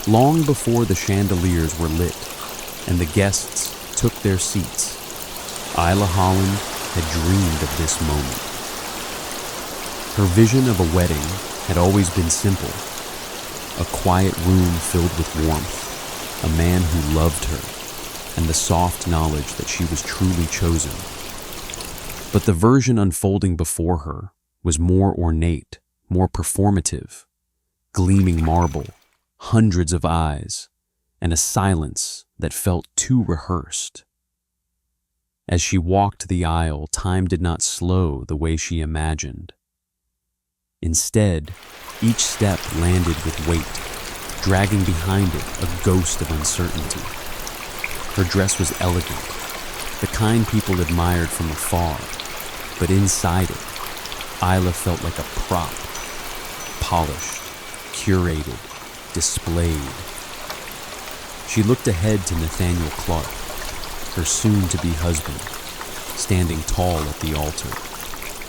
Long before the chandeliers were lit and the guests took their seats, Isla Holland had dreamed of this moment. Her vision of a wedding had always been simple: a quiet room filled with warmth, a man who loved her, and the soft knowledge that she was truly chosen. But the version unfolding before her was more ornate, more performative: gleaming marble, hundreds of eyes, and a silence that felt too rehearsed. As she walked the aisle, time did not slow the way she imagined. Instead, each step landed with weight, dragging behind it a ghost of uncertainty. Her dress was elegant, the kind people admired from afar, but inside it, Isla felt like a prop, polished, curated, displayed. She looked ahead to Nathaniel Clark, her soon-to-be husband, standing tall at the altar,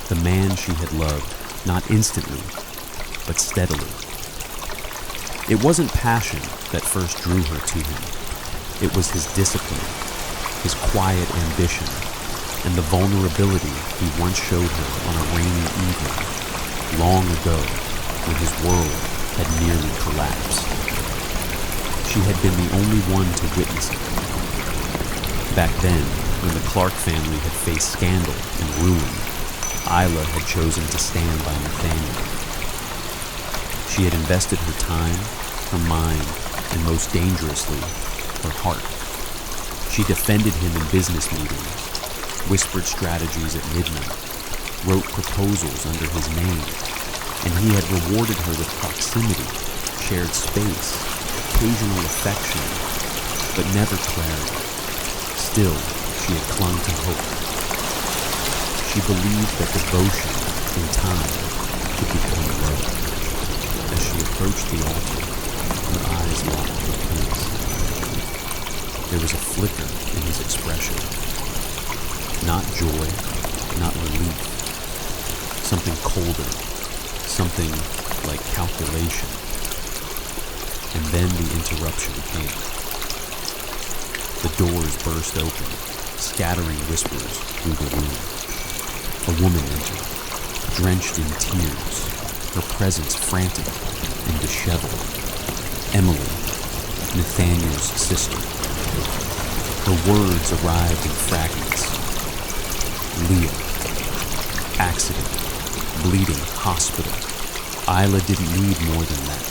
the man she had loved, not instantly, but steadily. It wasn't passion that first drew her to him. It was his discipline, his quiet ambition, and the vulnerability he once showed her on a rainy evening, long ago, when his world had nearly collapsed. She had been the only one to witness it. Back then, when the Clark family had faced scandal and ruin, Isla had chosen to stand by Nathaniel. She had invested her time, her mind, and most dangerously, her heart. She defended him in business meetings, whispered strategies at midnight, wrote proposals under his name, and he had rewarded her with proximity, shared space, occasional affection, but never clarity. Still, she had clung to hope. She believed that devotion, in time, could become love. As she approached the altar, her eyes locked with his. There was a flicker in his expression. Not joy, not relief. Something colder, something like calculation. And then the interruption came. The doors burst open, scattering whispers through the room. A woman entered, drenched in tears, her presence frantic and disheveled. Emily, Nathaniel's sister. Her words arrived in fragments. Leah. Accident. Bleeding. Hospital. Isla didn't need more than that.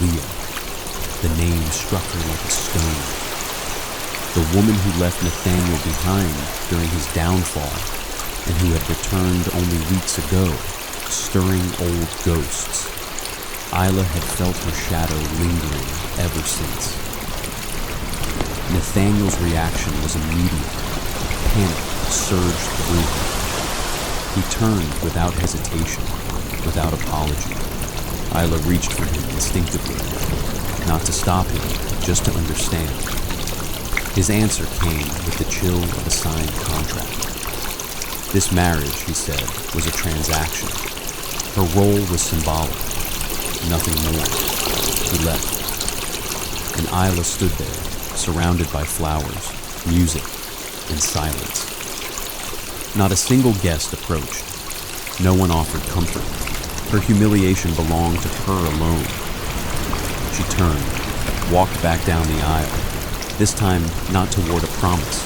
Leah. The name struck her like a stone. The woman who left Nathaniel behind during his downfall and who had returned only weeks ago, stirring old ghosts. Isla had felt her shadow lingering ever since. Nathaniel's reaction was immediate. Panic surged through him. He turned without hesitation, without apology. Isla reached for him instinctively, not to stop him, just to understand. His answer came with the chill of a signed contract. This marriage, he said, was a transaction. Her role was symbolic, nothing more. He left. And Isla stood there, surrounded by flowers, music, and silence. Not a single guest approached. No one offered comfort. Her humiliation belonged to her alone. She turned, walked back down the aisle, this time not toward a promise,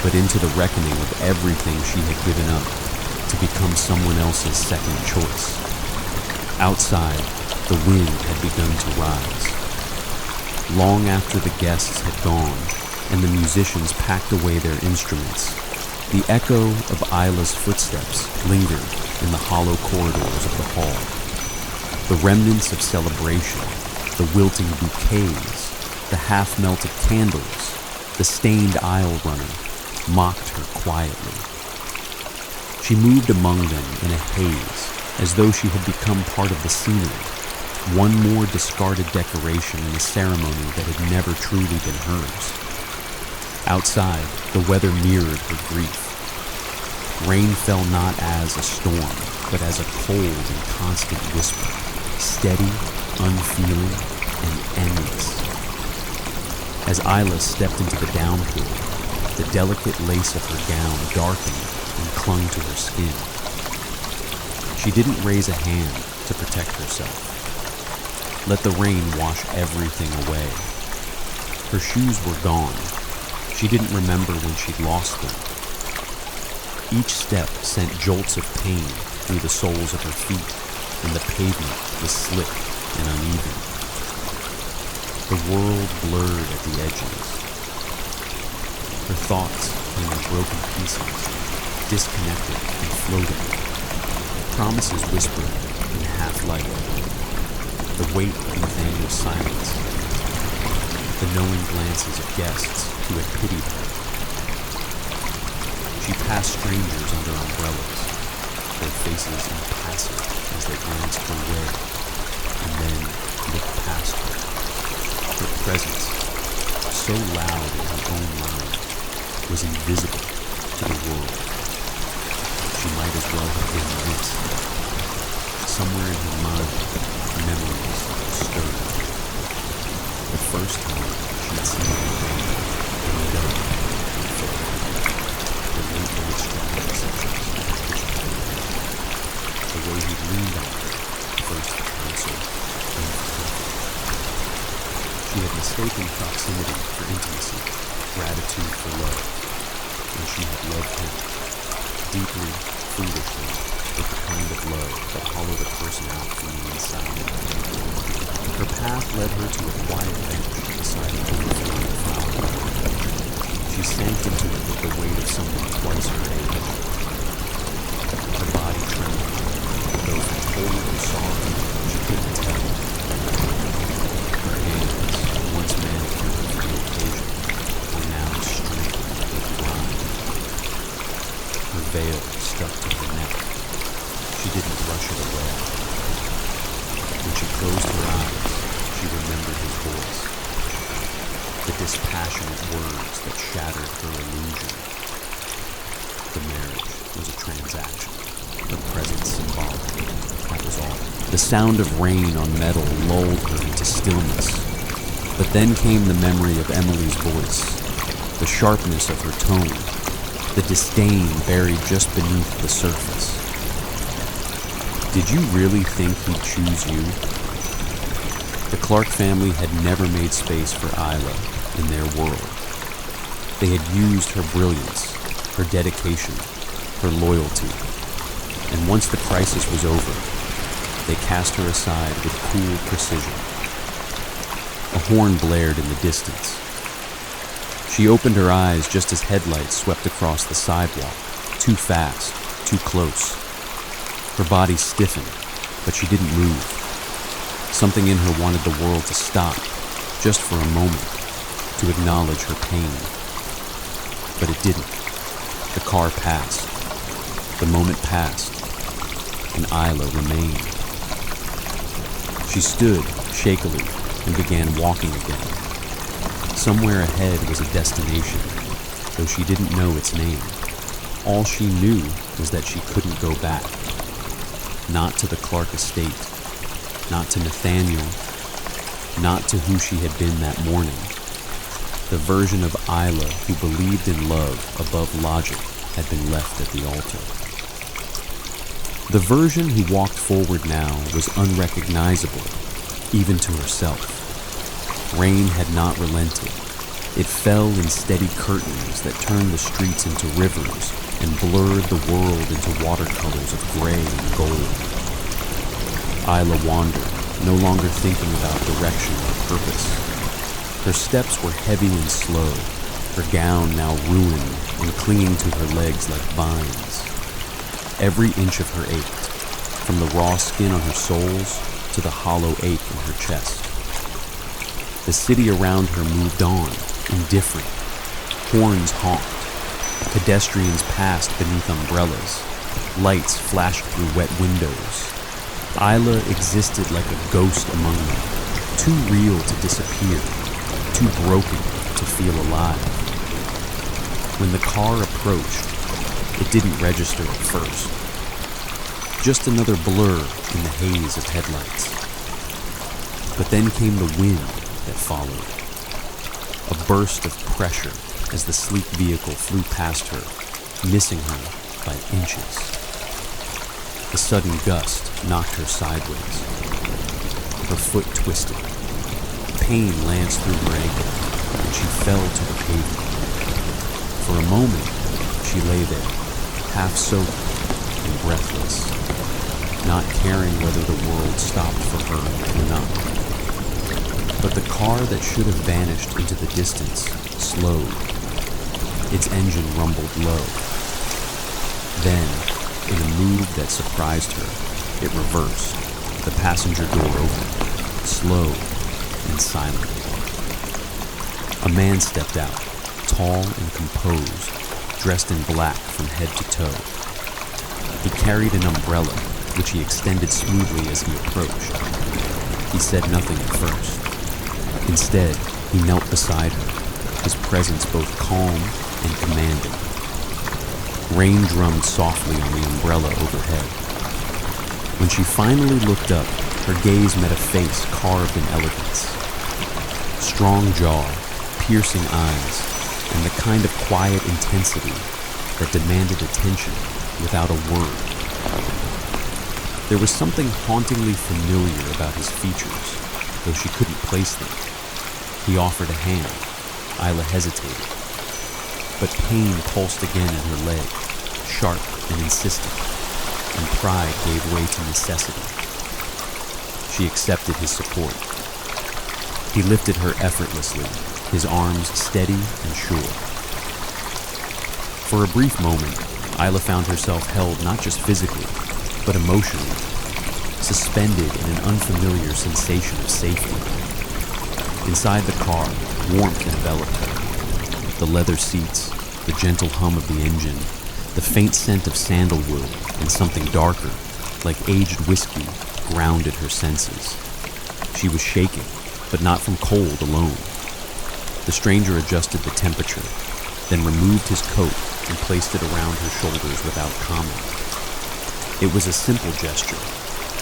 but into the reckoning of everything she had given up to become someone else's second choice. Outside, the wind had begun to rise. Long after the guests had gone and the musicians packed away their instruments, the echo of Isla's footsteps lingered in the hollow corridors of the hall. The remnants of celebration, the wilting bouquets, the half-melted candles, the stained aisle runner, mocked her quietly. She moved among them in a haze, as though she had become part of the scenery, one more discarded decoration in a ceremony that had never truly been hers. Outside, the weather mirrored her grief. Rain fell not as a storm, but as a cold and constant whisper, steady, unfeeling, and endless. As Isla stepped into the downpour, the delicate lace of her gown darkened and clung to her skin. She didn't raise a hand to protect herself. Let the rain wash everything away. Her shoes were gone. She didn't remember when she'd lost them. Each step sent jolts of pain through the soles of her feet, and the pavement was slick and uneven. The world blurred at the edges. Her thoughts came in broken pieces, disconnected and floating. Promises whispered in half-light. The weight of Nathaniel's silence. The knowing glances of guests who had pitied her. She passed strangers under umbrellas, their faces impassive as they glanced her way, and then looked past her. Her presence, so loud in her own mind, was invisible to the world. She might as well have been missed. Somewhere in her mind, memories stirred. The first time she'd seen her brain, dumb and filled. The late night strawberry sessions in the kitchen table. The way he'd leaned on her, first for counsel, then for comfort. She had mistaken proximity for intimacy, gratitude for love, and she had loved him, deeply, foolishly, with the kind of love that hollowed a person out from the inside. Her path led her to a quiet bench beside an overflowing flower garden. She sank into it with the weight of someone twice her age. Her body trembled, though from cold or sorrow she couldn't tell. Her hands, once manicured for the occasion, were now streaked with grime. Her veil stuck to her neck. She didn't brush it away. When she closed her eyes, she remembered his voice. The dispassionate words that shattered her illusion. The marriage was a transaction, the present symbolic. That was all. The sound of rain on metal lulled her into stillness. But then came the memory of Emily's voice, the sharpness of her tone, the disdain buried just beneath the surface. Did you really think he'd choose you? The Clark family had never made space for Isla in their world. They had used her brilliance, her dedication, her loyalty. And once the crisis was over, they cast her aside with cool precision. A horn blared in the distance. She opened her eyes just as headlights swept across the sidewalk, too fast, too close. Her body stiffened, but she didn't move. Something in her wanted the world to stop, just for a moment, to acknowledge her pain. But it didn't. The car passed. The moment passed, and Isla remained. She stood, shakily, and began walking again. Somewhere ahead was a destination, though she didn't know its name. All she knew was that she couldn't go back. Not to the Clark estate, not to Nathaniel, not to who she had been that morning. The version of Isla who believed in love above logic had been left at the altar. The version who walked forward now was unrecognizable, even to herself. Rain had not relented. It fell in steady curtains that turned the streets into rivers and blurred the world into watercolors of gray and gold. Isla wandered, no longer thinking about direction or purpose. Her steps were heavy and slow, her gown now ruined and clinging to her legs like vines. Every inch of her ached, from the raw skin on her soles to the hollow ache in her chest. The city around her moved on, indifferent. Horns honked. Pedestrians passed beneath umbrellas. Lights flashed through wet windows. Isla existed like a ghost among them, too real to disappear, too broken to feel alive. When the car approached, it didn't register at first. Just another blur in the haze of headlights. But then came the wind that followed. A burst of pressure as the sleek vehicle flew past her, missing her by inches. The sudden gust knocked her sideways. Her foot twisted. Pain lanced through her ankle, and she fell to the pavement. For a moment, she lay there, half soaked and breathless, not caring whether the world stopped for her or not. But the car that should have vanished into the distance slowed. Its engine rumbled low. Then, in a move that surprised her, it reversed. The passenger door opened, slow and silent. A man stepped out, tall and composed, dressed in black from head to toe. He carried an umbrella, which he extended smoothly as he approached. He said nothing at first. Instead, he knelt beside her, his presence both calm and commanding. Rain drummed softly on the umbrella overhead. When she finally looked up, her gaze met a face carved in elegance. Strong jaw, piercing eyes, and the kind of quiet intensity that demanded attention without a word. There was something hauntingly familiar about his features, though she couldn't place them. He offered a hand. Isla hesitated. But pain pulsed again in her leg, sharp and insistent, and pride gave way to necessity. She accepted his support. He lifted her effortlessly, his arms steady and sure. For a brief moment, Isla found herself held not just physically, but emotionally, suspended in an unfamiliar sensation of safety. Inside the car, warmth enveloped her. The leather seats, the gentle hum of the engine, the faint scent of sandalwood, and something darker, like aged whiskey, grounded her senses. She was shaking, but not from cold alone. The stranger adjusted the temperature, then removed his coat and placed it around her shoulders without comment. It was a simple gesture,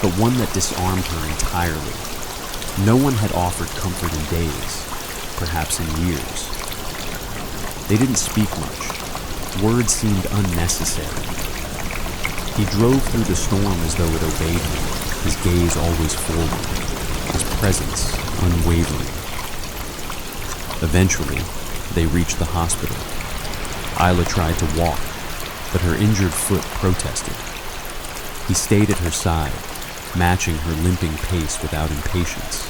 but one that disarmed her entirely. No one had offered comfort in days, perhaps in years. They didn't speak much. Words seemed unnecessary. He drove through the storm as though it obeyed him, his gaze always forward, his presence unwavering. Eventually, they reached the hospital. Isla tried to walk, but her injured foot protested. He stayed at her side, matching her limping pace without impatience.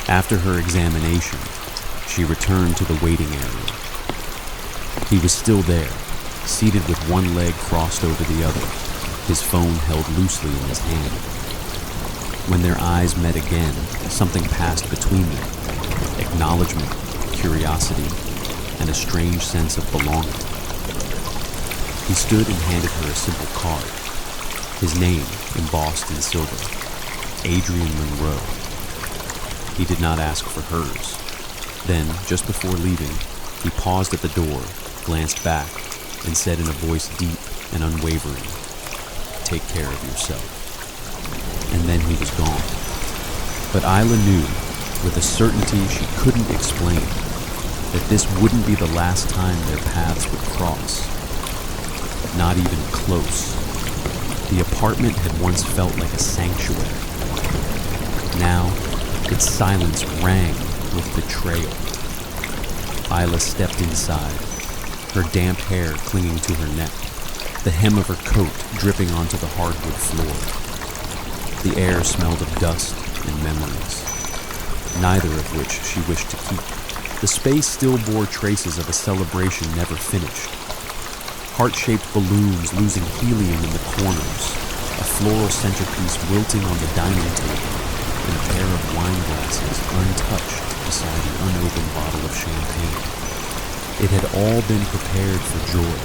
After her examination, she returned to the waiting area. He was still there, seated with one leg crossed over the other, his phone held loosely in his hand. When their eyes met again, something passed between them. Acknowledgement, curiosity, and a strange sense of belonging. He stood and handed her a simple card. His name embossed in silver, Adrian Monroe. He did not ask for hers. Then, just before leaving, he paused at the door, glanced back, and said in a voice deep and unwavering, "Take care of yourself." And then he was gone. But Isla knew, with a certainty she couldn't explain, that this wouldn't be the last time their paths would cross. Not even close. The apartment had once felt like a sanctuary. Now, its silence rang with betrayal. Isla stepped inside, her damp hair clinging to her neck, the hem of her coat dripping onto the hardwood floor. The air smelled of dust and memories, neither of which she wished to keep. The space still bore traces of a celebration never finished. Heart-shaped balloons losing helium in the corners, a floral centerpiece wilting on the dining table, and a pair of wine glasses untouched beside an unopened bottle of champagne. It had all been prepared for joy,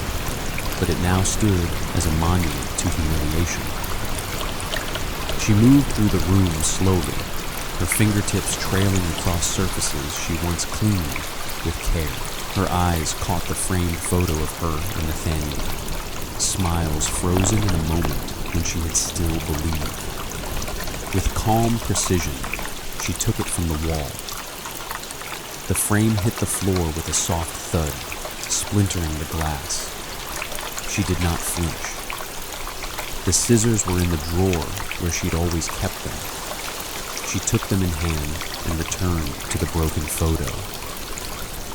but it now stood as a monument to humiliation. She moved through the room slowly, her fingertips trailing across surfaces she once cleaned with care. Her eyes caught the framed photo of her and Nathaniel, smiles frozen in a moment when she had still believed. With calm precision, she took it from the wall. The frame hit the floor with a soft thud, splintering the glass. She did not flinch. The scissors were in the drawer where she'd always kept them. She took them in hand and returned to the broken photo.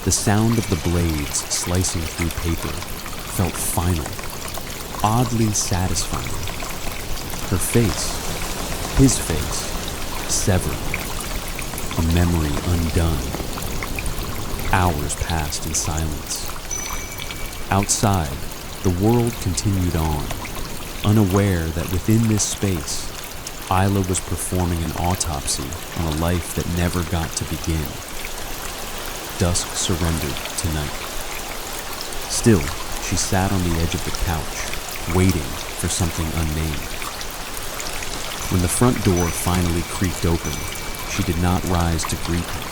The sound of the blades slicing through paper felt final, oddly satisfying. Her face, his face, severed, a memory undone. Hours passed in silence. Outside, the world continued on, unaware that within this space, Isla was performing an autopsy on a life that never got to begin. Dusk surrendered tonight. Still, she sat on the edge of the couch, waiting for something unnamed. When the front door finally creaked open, she did not rise to greet him.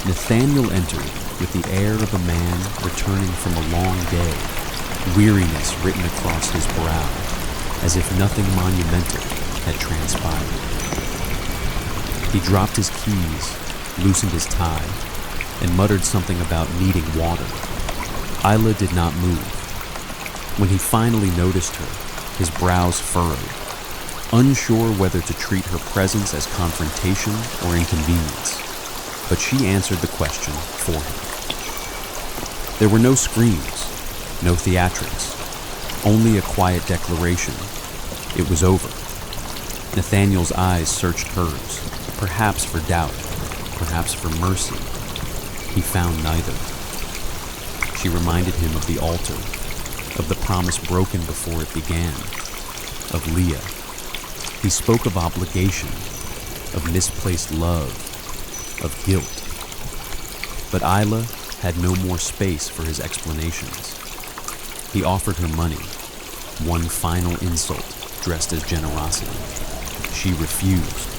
Nathaniel entered with the air of a man returning from a long day, weariness written across his brow, as if nothing monumental had transpired. He dropped his keys, loosened his tie, and muttered something about needing water. Isla did not move. When he finally noticed her, his brows furrowed, unsure whether to treat her presence as confrontation or inconvenience. But she answered the question for him. There were no screams, no theatrics, only a quiet declaration. It was over. Nathaniel's eyes searched hers, perhaps for doubt, perhaps for mercy. He found neither. She reminded him of the altar, of the promise broken before it began, of Leah. He spoke of obligation, of misplaced love, of guilt. But Isla had no more space for his explanations. He offered her money, one final insult dressed as generosity. She refused.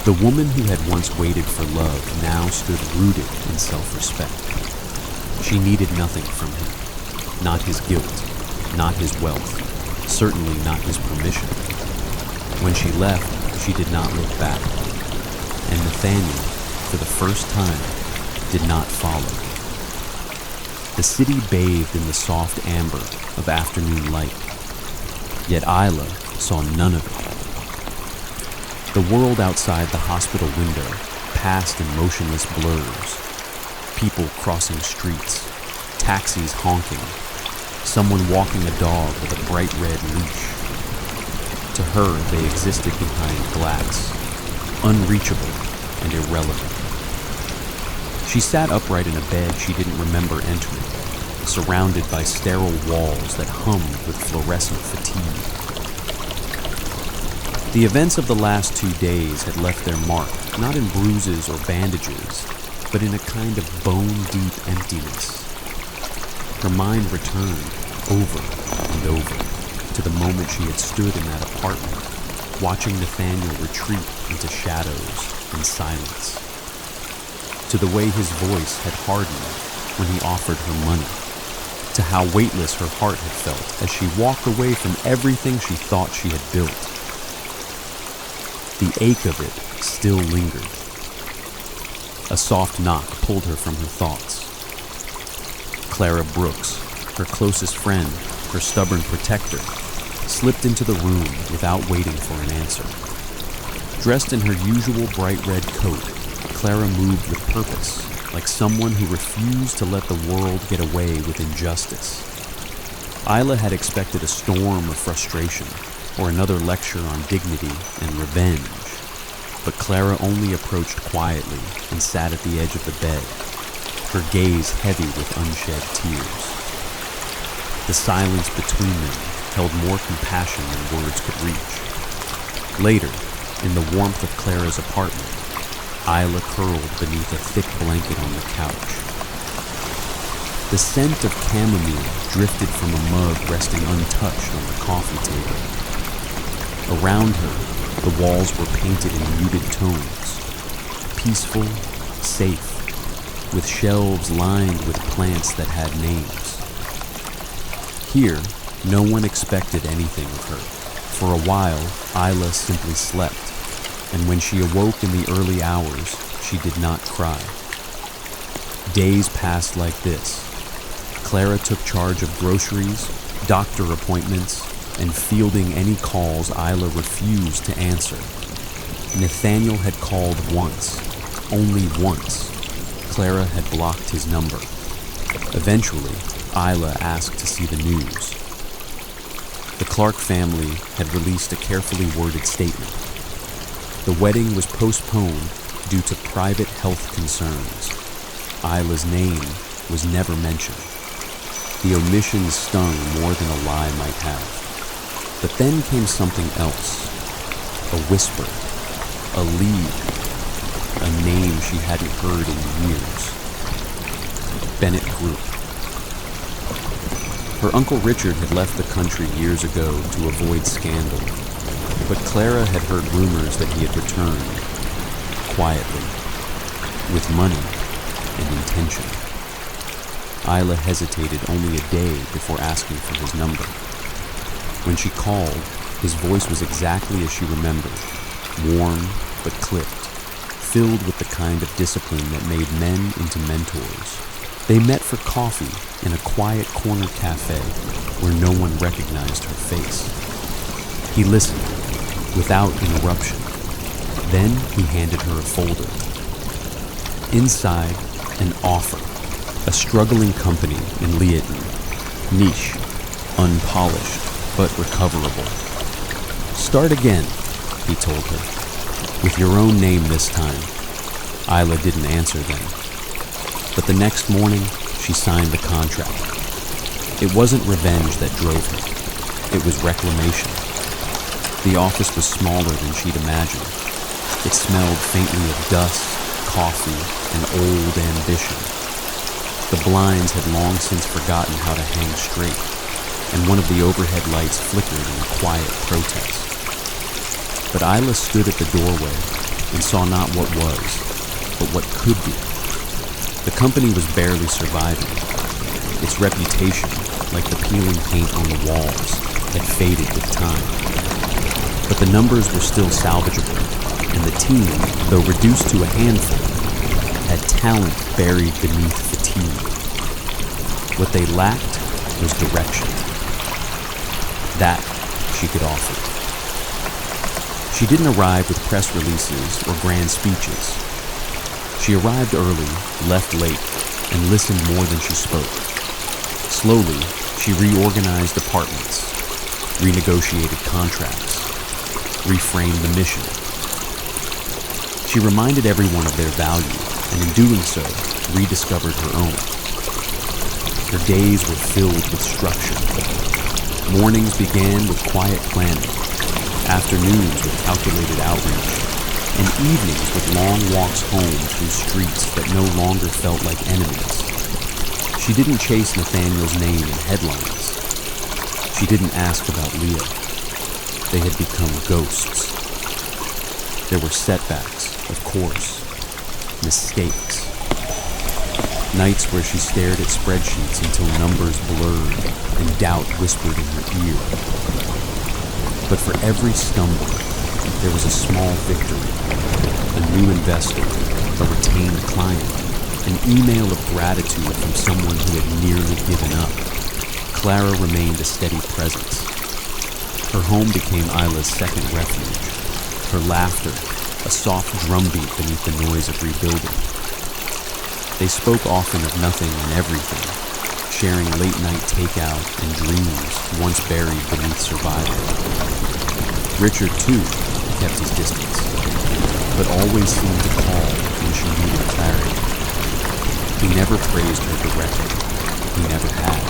The woman who had once waited for love now stood rooted in self-respect. She needed nothing from him, not his guilt, not his wealth, certainly not his permission. When she left, she did not look back, and Nathaniel, for the first time, did not follow. The city bathed in the soft amber of afternoon light, yet Isla saw none of it. The world outside the hospital window passed in motionless blurs. People crossing streets, taxis honking, someone walking a dog with a bright red leash. To her, they existed behind glass, unreachable and irrelevant. She sat upright in a bed she didn't remember entering, surrounded by sterile walls that hummed with fluorescent fatigue. The events of the last 2 days had left their mark, not in bruises or bandages, but in a kind of bone-deep emptiness. Her mind returned over and over to the moment she had stood in that apartment, watching Nathaniel retreat into shadows and silence, to the way his voice had hardened when he offered her money, to how weightless her heart had felt as she walked away from everything she thought she had built. The ache of it still lingered. A soft knock pulled her from her thoughts. Clara Brooks, her closest friend, her stubborn protector, slipped into the room without waiting for an answer. Dressed in her usual bright red coat, Clara moved with purpose, like someone who refused to let the world get away with injustice. Isla had expected a storm of frustration, or another lecture on dignity and revenge. But Clara only approached quietly and sat at the edge of the bed, her gaze heavy with unshed tears. The silence between them held more compassion than words could reach. Later, in the warmth of Clara's apartment, Isla curled beneath a thick blanket on the couch. The scent of chamomile drifted from a mug resting untouched on the coffee table. Around her, the walls were painted in muted tones, peaceful, safe, with shelves lined with plants that had names. Here, no one expected anything of her. For a while, Isla simply slept, and when she awoke in the early hours, she did not cry. Days passed like this. Clara took charge of groceries, doctor appointments, and fielding any calls Isla refused to answer. Nathaniel had called once, only once. Clara had blocked his number. Eventually, Isla asked to see the news. The Clark family had released a carefully worded statement. The wedding was postponed due to private health concerns. Isla's name was never mentioned. The omission stung more than a lie might have. But then came something else. A whisper, a lead, a name she hadn't heard in years. Bennett Group. Her Uncle Richard had left the country years ago to avoid scandal, but Clara had heard rumors that he had returned, quietly, with money and intention. Isla hesitated only a day before asking for his number. When she called, his voice was exactly as she remembered, worn but clipped, filled with the kind of discipline that made men into mentors. They met for coffee in a quiet corner cafe where no one recognized her face. He listened, without interruption. Then he handed her a folder. Inside, an offer. A struggling company in Liaton. Niche, unpolished, but recoverable. Start again, he told her. With your own name this time. Isla didn't answer then. But the next morning, she signed the contract. It wasn't revenge that drove her. It was reclamation. The office was smaller than she'd imagined. It smelled faintly of dust, coffee, and old ambition. The blinds had long since forgotten how to hang straight, and one of the overhead lights flickered in a quiet protest. But Isla stood at the doorway and saw not what was, but what could be. The company was barely surviving. Its reputation, like the peeling paint on the walls, had faded with time. But the numbers were still salvageable, and the team, though reduced to a handful, had talent buried beneath fatigue. What they lacked was direction. That she could offer. She didn't arrive with press releases or grand speeches. She arrived early, left late, and listened more than she spoke. Slowly, she reorganized departments, renegotiated contracts, reframed the mission. She reminded everyone of their value, and in doing so, rediscovered her own. Her days were filled with structure. Mornings began with quiet planning, afternoons with calculated outreach, and evenings with long walks home through streets that no longer felt like enemies. She didn't chase Nathaniel's name in headlines. She didn't ask about Leah. They had become ghosts. There were setbacks, of course. Mistakes. Nights where she stared at spreadsheets until numbers blurred and doubt whispered in her ear. But for every stumble, there was a small victory. A new investor, a retained client, an email of gratitude from someone who had nearly given up. Clara remained a steady presence. Her home became Isla's second refuge. Her laughter, a soft drumbeat beneath the noise of rebuilding. They spoke often of nothing and everything, sharing late-night takeout and dreams once buried beneath survival. Richard, too, kept his distance, but always seemed to call when she needed clarity. He never praised her directly. He never had.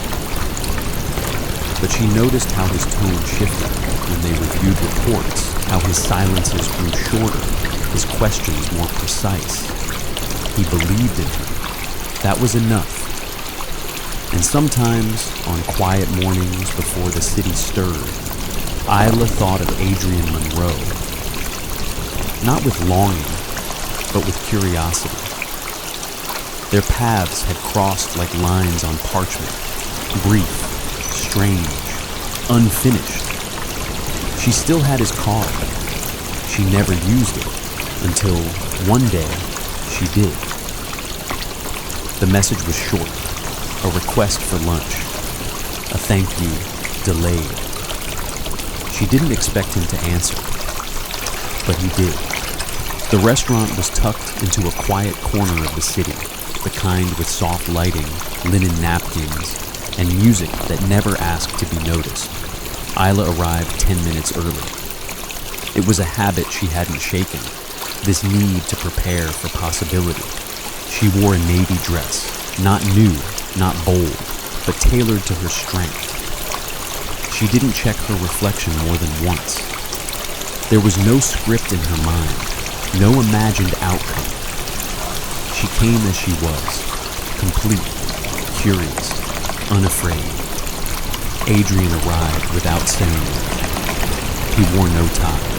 But she noticed how his tone shifted when they reviewed reports, how his silences grew shorter, his questions more precise. He believed in her. That was enough. And sometimes, on quiet mornings before the city stirred, Isla thought of Adrian Monroe. Not with longing, but with curiosity. Their paths had crossed like lines on parchment, brief, strange, unfinished. She still had his card. She never used it until one day she did. The message was short, a request for lunch, a thank you delayed. She didn't expect him to answer, but he did. The restaurant was tucked into a quiet corner of the city, the kind with soft lighting, linen napkins, and music that never asked to be noticed. Isla arrived 10 minutes early. It was a habit she hadn't shaken, this need to prepare for possibility. She wore a navy dress, not new, not bold, but tailored to her strength. She didn't check her reflection more than once. There was no script in her mind, no imagined outcome. She came as she was, complete, curious, unafraid. Adrian arrived without saying anything. He wore no tie.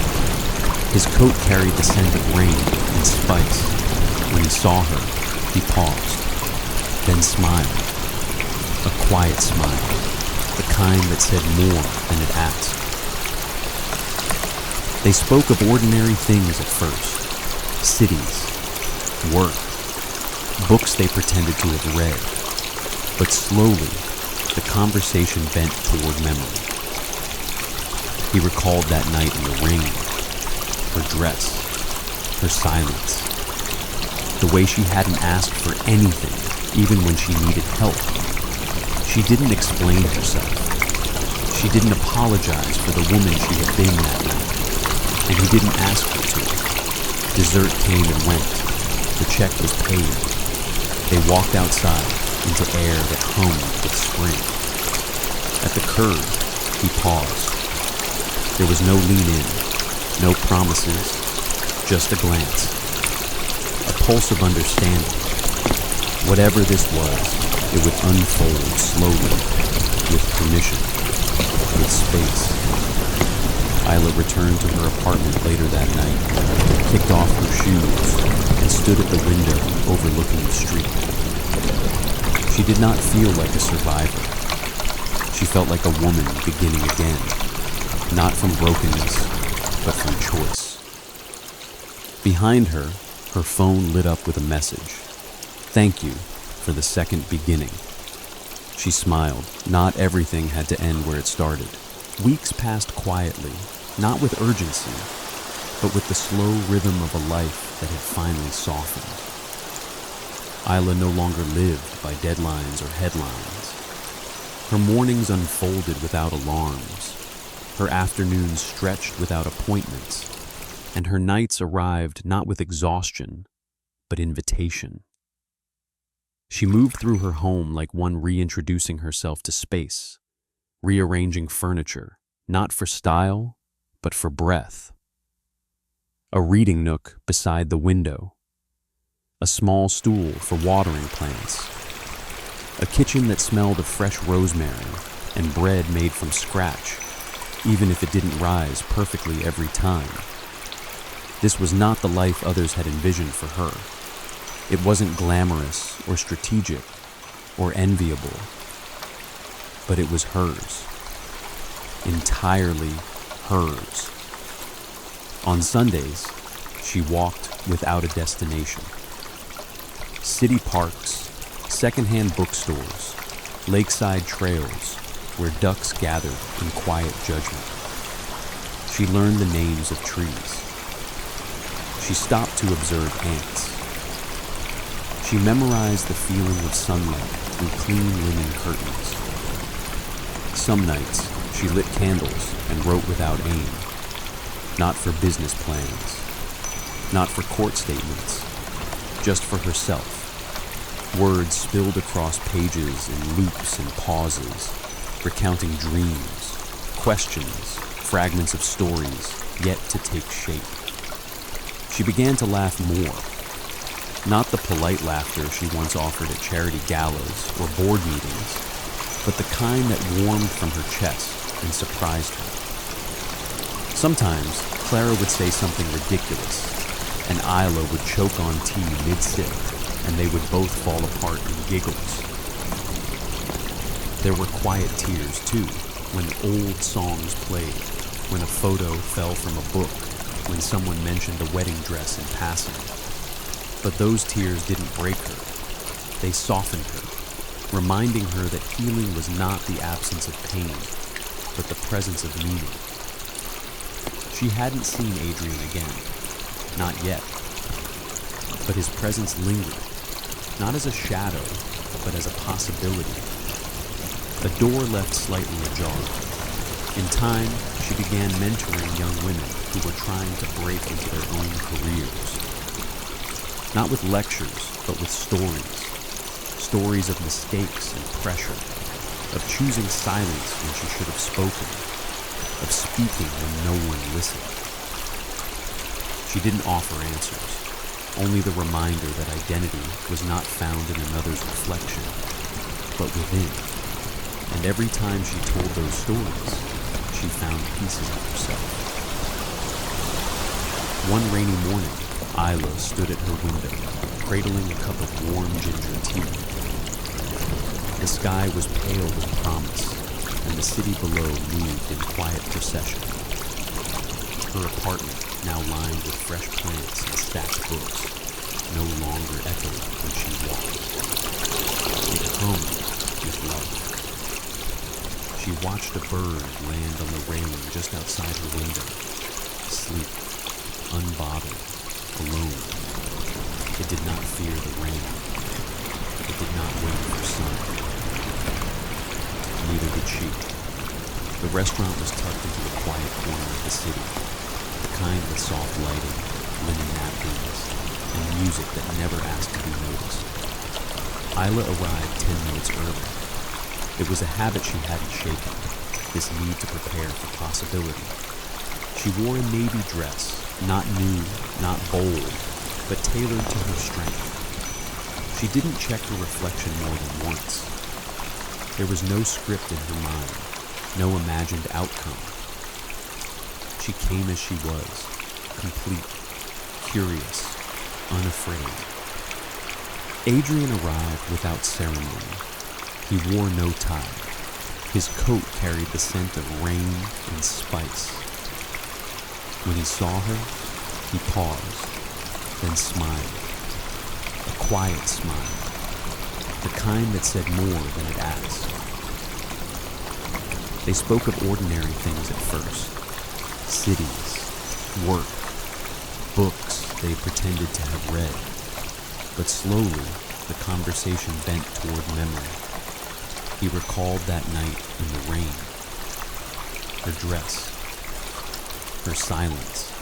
His coat carried the scent of rain and spice. When he saw her, he paused, then smiled. A quiet smile, the kind that said more than it asked. They spoke of ordinary things at first. Cities, work, books they pretended to have read. But slowly, the conversation bent toward memory. He recalled that night in the rain, her dress, her silence, the way she hadn't asked for anything, even when she needed help. She didn't explain herself. She didn't apologize for the woman she had been that night, and he didn't ask her to. Dessert came and went. The check was paid. They walked outside into air that hummed with spring. At the curb, he paused. There was no lean in, no promises, just a glance. A pulse of understanding. Whatever this was, it would unfold slowly, with permission, with space. Isla returned to her apartment later that night, kicked off her shoes, and stood at the window overlooking the street. She did not feel like a survivor. She felt like a woman beginning again, not from brokenness, but from choice. Behind her, her phone lit up with a message. Thank you for the second beginning. She smiled. Not everything had to end where it started. Weeks passed quietly, not with urgency, but with the slow rhythm of a life that had finally softened. Isla no longer lived by deadlines or headlines. Her mornings unfolded without alarms. Her afternoons stretched without appointments. And her nights arrived not with exhaustion, but invitation. She moved through her home like one reintroducing herself to space, rearranging furniture, not for style, but for breath. A reading nook beside the window, a small stool for watering plants, a kitchen that smelled of fresh rosemary and bread made from scratch, even if it didn't rise perfectly every time. This was not the life others had envisioned for her. It wasn't glamorous or strategic or enviable, but it was hers. Entirely hers. On Sundays, she walked without a destination. City parks, secondhand bookstores, lakeside trails where ducks gathered in quiet judgment. She learned the names of trees. She stopped to observe ants. She memorized the feeling of sunlight through clean linen curtains. Some nights, she lit candles and wrote without aim. Not for business plans, not for court statements, just for herself. Words spilled across pages in loops and pauses, recounting dreams, questions, fragments of stories yet to take shape. She began to laugh more. Not the polite laughter she once offered at charity galas or board meetings, but the kind that warmed from her chest and surprised her. Sometimes, Clara would say something ridiculous, and Isla would choke on tea mid-sip, and they would both fall apart in giggles. There were quiet tears, too, when old songs played, when a photo fell from a book, when someone mentioned a wedding dress in passing. But those tears didn't break her. They softened her, reminding her that healing was not the absence of pain, but the presence of meaning. She hadn't seen Adrian again, not yet. But his presence lingered, not as a shadow, but as a possibility. A door left slightly ajar. In time, she began mentoring young women who were trying to break into their own careers. Not with lectures, but with stories. Stories of mistakes and pressure, of choosing silence when she should have spoken, of speaking when no one listened. She didn't offer answers, only the reminder that identity was not found in another's reflection, but within. And every time she told those stories, she found pieces of herself. One rainy morning, Isla stood at her window, cradling a cup of warm ginger tea. The sky was pale with promise, and the city below moved in quiet procession. Her apartment, now lined with fresh plants and stacked books, no longer echoed when she walked. It hummed with love. She watched a bird land on the railing just outside her window, sleek, unbothered, alone. It did not fear the rain. It did not wait for sun. Neither did she. The restaurant was tucked into the quiet corner of the city, the kind with soft lighting, linen napkins, and music that never asked to be noticed. Isla arrived 10 minutes early. It was a habit she hadn't shaken, this need to prepare for possibility. She wore a navy dress, not new, not bold, but tailored to her strength. She didn't check her reflection more than once. There was no script in her mind, no imagined outcome. She came as she was, complete, curious, unafraid. Adrian arrived without ceremony. He wore no tie. His coat carried the scent of rain and spice. When he saw her, he paused, then smiled. A quiet smile, the kind that said more than it asked. They spoke of ordinary things at first. Cities, work, books they pretended to have read. But slowly, the conversation bent toward memory. He recalled that night in the rain. Her dress. Her silence.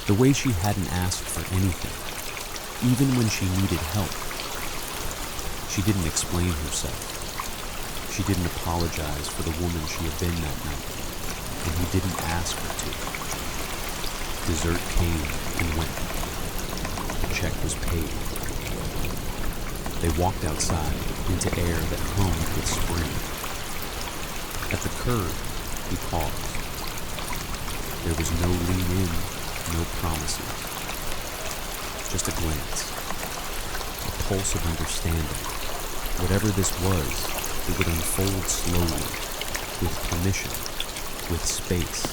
The way she hadn't asked for anything, even when she needed help. She didn't explain herself. She didn't apologize for the woman she had been that night, and he didn't ask her to. Dessert came and went. The check was paid. They walked outside into air that hummed with spring. At the curb, he paused. There was no lean in, no promises. Just a glance. A pulse of understanding. Whatever this was, it would unfold slowly, with permission, with space.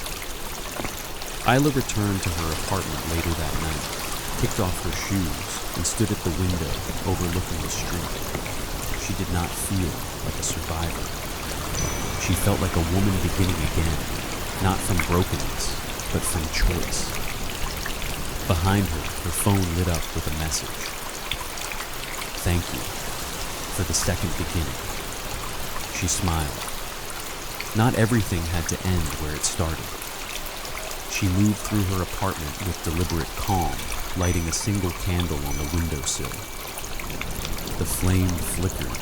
Isla returned to her apartment later that night, kicked off her shoes, and stood at the window overlooking the street. She did not feel like a survivor. She felt like a woman beginning again, not from brokenness, but from choice. Behind her phone lit up with a message. Thank you for the second beginning. She smiled. Not everything had to end where it started. She moved through her apartment with deliberate calm, lighting a single candle on the windowsill. The flame flickered,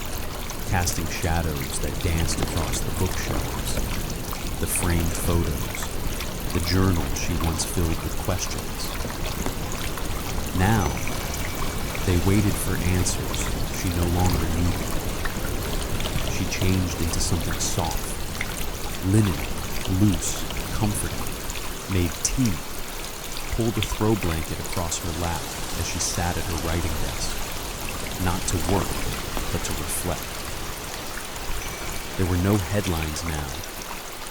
casting shadows that danced across the bookshelves, the framed photos, the journal she once filled with questions. Now, they waited for answers she no longer needed. She changed into something soft, linen, loose, comforting, made tea, pulled a throw blanket across her lap as she sat at her writing desk, not to work, but to reflect. There were no headlines now,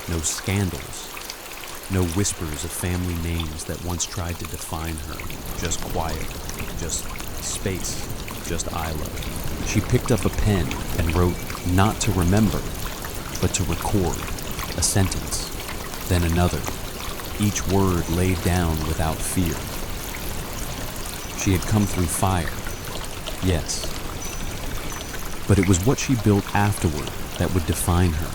no scandals, No whispers of family names that once tried to define her. Just quiet, just space, just Isla. She picked up a pen and wrote, not to remember, but to record, a sentence, then another, each word laid down without fear. She had come through fire, yes, but it was what she built afterward that would define her.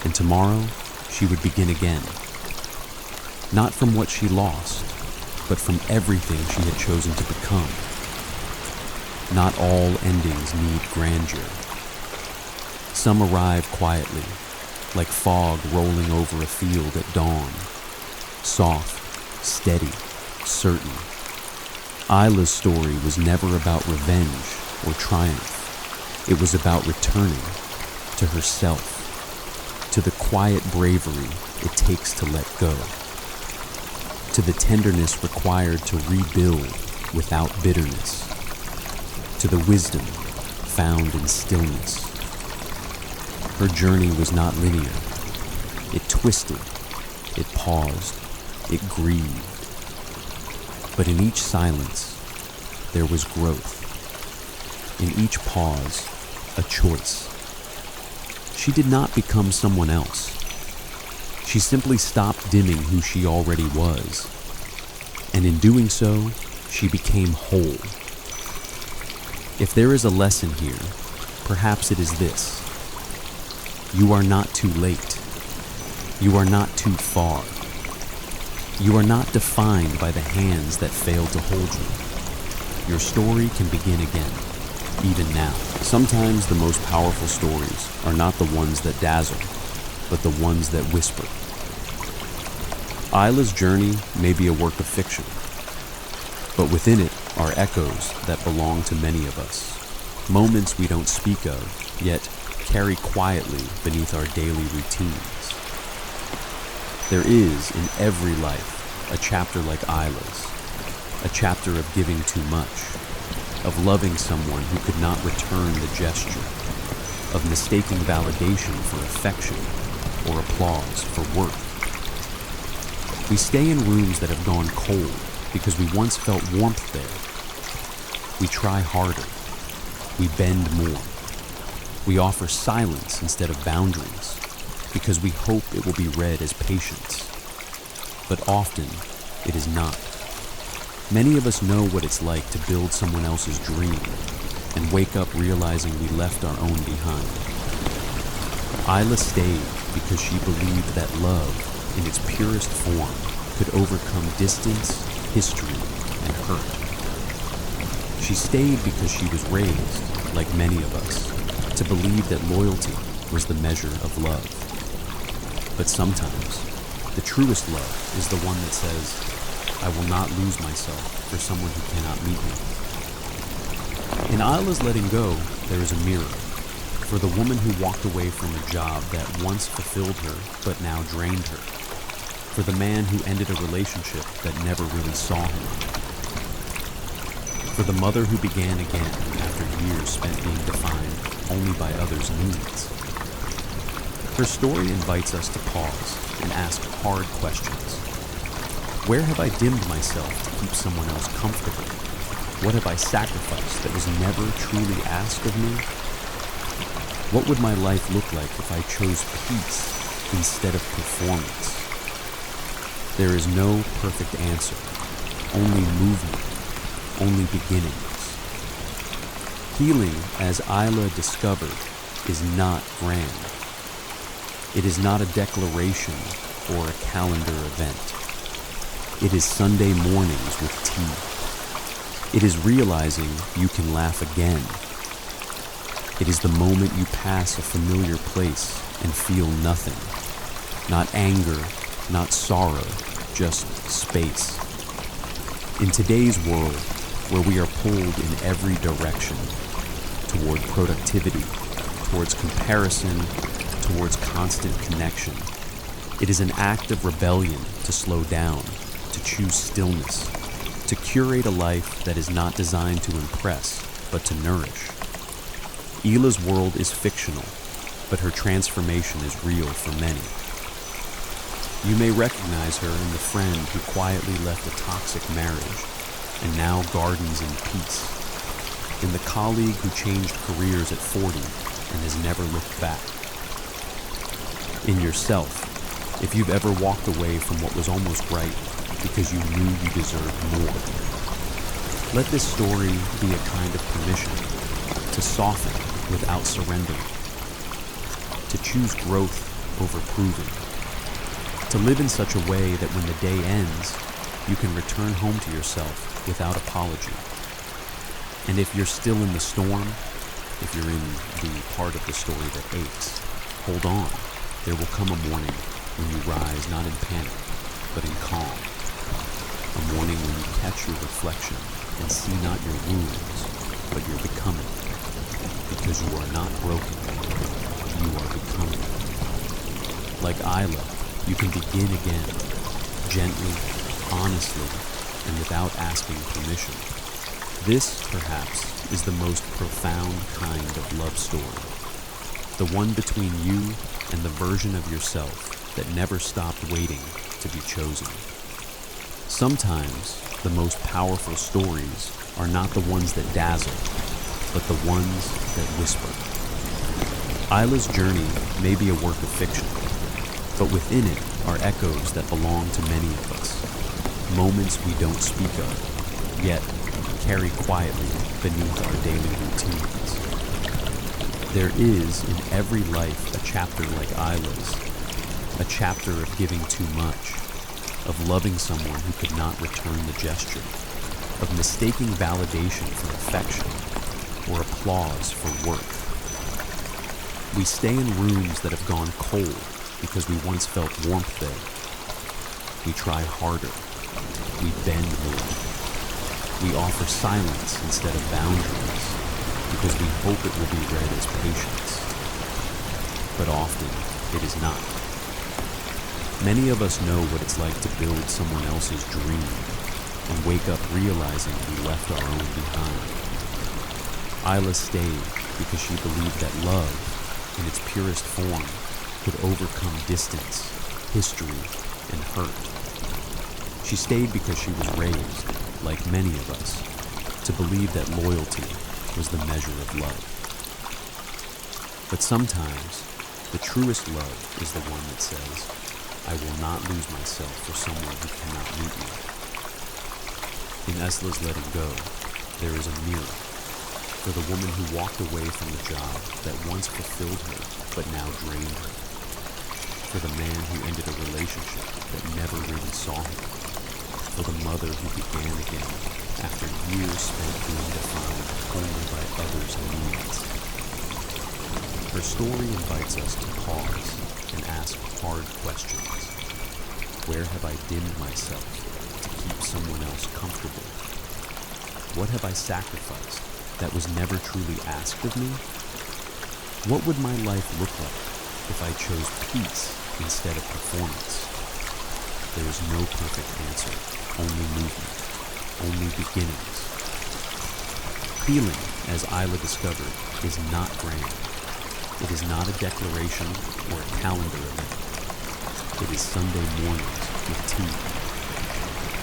And tomorrow, she would begin again. Not from what she lost, but from everything she had chosen to become. Not all endings need grandeur. Some arrive quietly, like fog rolling over a field at dawn. Soft, steady, certain. Isla's story was never about revenge or triumph. It was about returning to herself, to the quiet bravery it takes to let go, to the tenderness required to rebuild without bitterness, to the wisdom found in stillness. Her journey was not linear. It twisted, it paused, it grieved. But in each silence, there was growth. In each pause, a choice. She did not become someone else. She simply stopped dimming who she already was. And in doing so, she became whole. If there is a lesson here, perhaps it is this. You are not too late. You are not too far. You are not defined by the hands that failed to hold you. Your story can begin again, even now. Sometimes the most powerful stories are not the ones that dazzle, but the ones that whisper. Isla's journey may be a work of fiction, but within it are echoes that belong to many of us. Moments we don't speak of, yet carry quietly beneath our daily routines. There is, in every life, a chapter like Isla's, a chapter of giving too much, of loving someone who could not return the gesture, of mistaking validation for affection or applause for worth. We stay in rooms that have gone cold because we once felt warmth there. We try harder. We bend more. We offer silence instead of boundaries because we hope it will be read as patience. But often, it is not. Many of us know what it's like to build someone else's dream and wake up realizing we left our own behind. Isla stayed because she believed that love, in its purest form, could overcome distance, history, and hurt. She stayed because she was raised, like many of us, to believe that loyalty was the measure of love. But sometimes, the truest love is the one that says, I will not lose myself for someone who cannot meet me. In Isla's letting go, there is a mirror for the woman who walked away from a job that once fulfilled her but now drained her, for the man who ended a relationship that never really saw him, for the mother who began again after years spent being defined only by others' needs. Her story invites us to pause and ask hard questions. Where have I dimmed myself to keep someone else comfortable? What have I sacrificed that was never truly asked of me? What would my life look like if I chose peace instead of performance? There is no perfect answer, only movement, only beginnings. Healing, as Isla discovered, is not grand. It is not a declaration or a calendar event. It is Sunday mornings with tea. It is realizing you can laugh again. It is the moment you pass a familiar place and feel nothing. Not anger, not sorrow, just space. In today's world, where we are pulled in every direction, toward productivity, towards comparison, towards constant connection, it is an act of rebellion to slow down, to choose stillness, to curate a life that is not designed to impress, but to nourish. Isla's world is fictional, but her transformation is real for many. You may recognize her in the friend who quietly left a toxic marriage and now gardens in peace, in the colleague who changed careers at 40 and has never looked back, in yourself, if you've ever walked away from what was almost right because you knew you deserved more. Let this story be a kind of permission to soften without surrendering, to choose growth over proving, to live in such a way that when the day ends, you can return home to yourself without apology. And if you're still in the storm, if you're in the part of the story that aches, hold on. There will come a morning when you rise not in panic, but in calm. A morning when you catch your reflection and see not your wounds, but your becoming. Because you are not broken, you are becoming. Like Isla, you can begin again, gently, honestly, and without asking permission. This, perhaps, is the most profound kind of love story. The one between you and the version of yourself that never stopped waiting to be chosen. Sometimes, the most powerful stories are not the ones that dazzle, but the ones that whisper. Isla's journey may be a work of fiction, but within it are echoes that belong to many of us, moments we don't speak of, yet carry quietly beneath our daily routines. There is in every life a chapter like Isla's, a chapter of giving too much, of loving someone who could not return the gesture, of mistaking validation for affection or applause for worth. We stay in rooms that have gone cold because we once felt warmth there. We try harder. We bend more. We offer silence instead of boundaries because we hope it will be read as patience. But often, it is not. Many of us know what it's like to build someone else's dream and wake up realizing we left our own behind. Isla stayed because she believed that love, in its purest form, could overcome distance, history, and hurt. She stayed because she was raised, like many of us, to believe that loyalty was the measure of love. But sometimes, the truest love is the one that says, I will not lose myself for someone who cannot meet me. In Isla's letting go, there is a mirror for the woman who walked away from the job that once fulfilled her but now drained her. For the man who ended a relationship that never really saw him. For the mother who began again after years spent being defined only by others' needs. Her story invites us to pause and ask hard questions. Where have I dimmed myself to keep someone else comfortable? What have I sacrificed that was never truly asked of me? What would my life look like if I chose peace instead of performance? There is no perfect answer, only movement, only beginnings. Healing, as Isla discovered, is not grand. It is not a declaration or a calendar event. It is Sunday mornings with tea.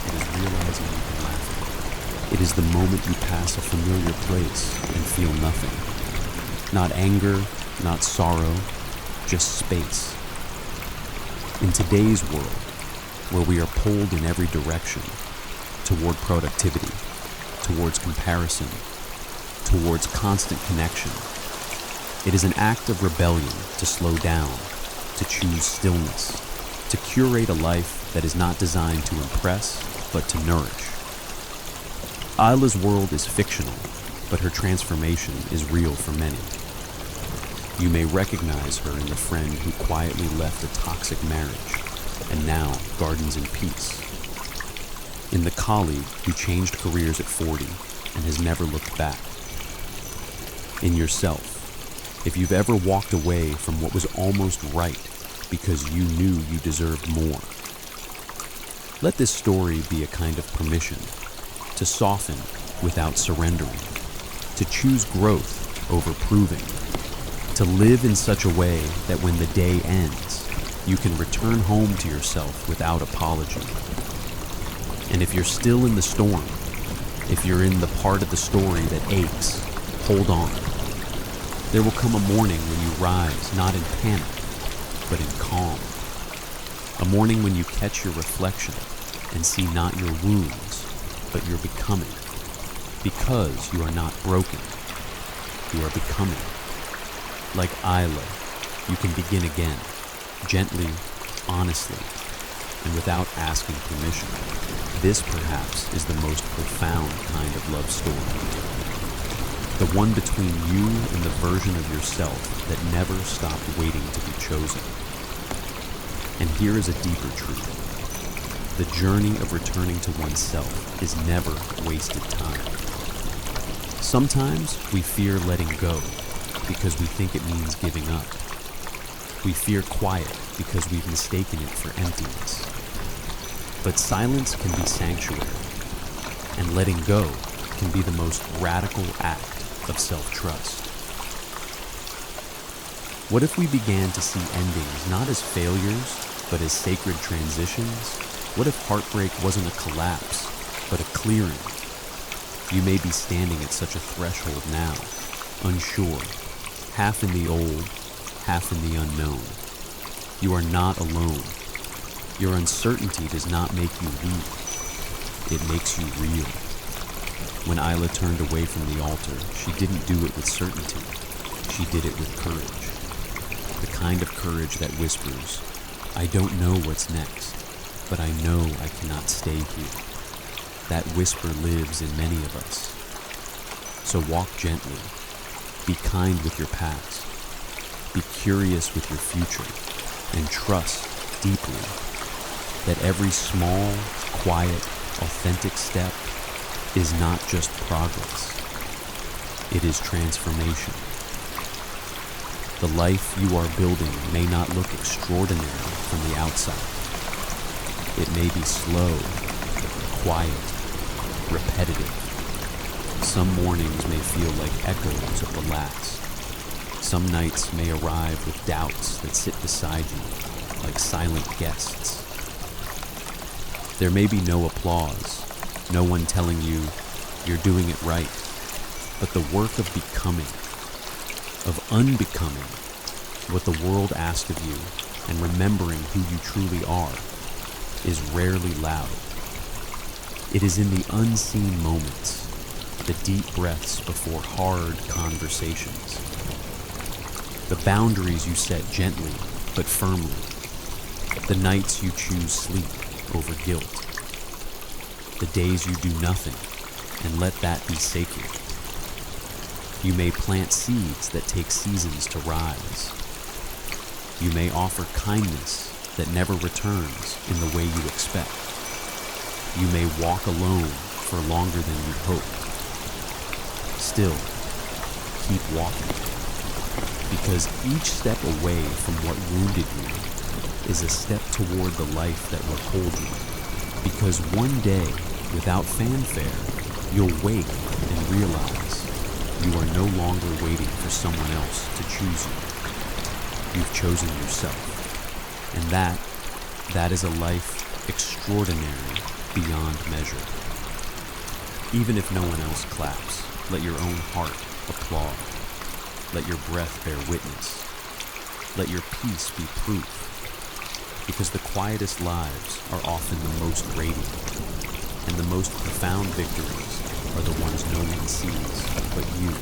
It is realizing you can laugh again. It is the moment you pass a familiar place and feel nothing. Not anger, not sorrow, just space. In today's world, where we are pulled in every direction, toward productivity, towards comparison, towards constant connection, it is an act of rebellion to slow down, to choose stillness, to curate a life that is not designed to impress, but to nourish. Isla's world is fictional, but her transformation is real for many. You may recognize her in the friend who quietly left a toxic marriage and now gardens in peace. In the colleague who changed careers at 40 and has never looked back. In yourself, if you've ever walked away from what was almost right because you knew you deserved more. Let this story be a kind of permission to soften without surrendering, to choose growth over proving, to live in such a way that when the day ends, You can return home to yourself without apology. And if you're still in the storm, if you're in the part of the story that aches, hold on. There will come a morning when you rise, not in panic, but in calm. A morning when you catch your reflection and see not your wounds, but your becoming. Because you are not broken, you are becoming. Like Isla, you can begin again, gently, honestly, and without asking permission. This, perhaps, is the most profound kind of love story. The one between you and the version of yourself that never stopped waiting to be chosen. And here is a deeper truth. The journey of returning to oneself is never wasted time. Sometimes we fear letting go because we think it means giving up. We fear quiet because we've mistaken it for emptiness. But silence can be sanctuary, and letting go can be the most radical act of self-trust. What if we began to see endings not as failures, but as sacred transitions? What if heartbreak wasn't a collapse, but a clearing? You may be standing at such a threshold now, unsure, half in the old, half in the unknown. You are not alone. Your uncertainty does not make you weak. It makes you real. When Isla turned away from the altar, she didn't do it with certainty. She did it with courage. The kind of courage that whispers, I don't know what's next, but I know I cannot stay here. That whisper lives in many of us. So walk gently. Be kind with your past. Be curious with your future. And trust deeply that every small, quiet, authentic step is not just progress. It is transformation. The life you are building may not look extraordinary from the outside. It may be slow, quiet, repetitive. Some mornings may feel like echoes of the last. Some nights may arrive with doubts that sit beside you like silent guests. There may be no applause, no one telling you you're doing it right, but the work of becoming, of unbecoming what the world asks of you and remembering who you truly are is rarely loud. It is in the unseen moments, the deep breaths before hard conversations, the boundaries you set gently but firmly, the nights you choose sleep over guilt, the days you do nothing and let that be sacred. You may plant seeds that take seasons to rise. You may offer kindness that never returns in the way you expect. You may walk alone for longer than you hoped. Still, keep walking. Because each step away from what wounded you is a step toward the life that will hold you. Because one day, without fanfare, you'll wake and realize you are no longer waiting for someone else to choose you. You've chosen yourself. And that is a life extraordinary beyond measure. Even if no one else claps, let your own heart applaud. Let your breath bear witness. Let your peace be proof. Because the quietest lives are often the most radiant, and the most profound victories are the ones no one sees but you.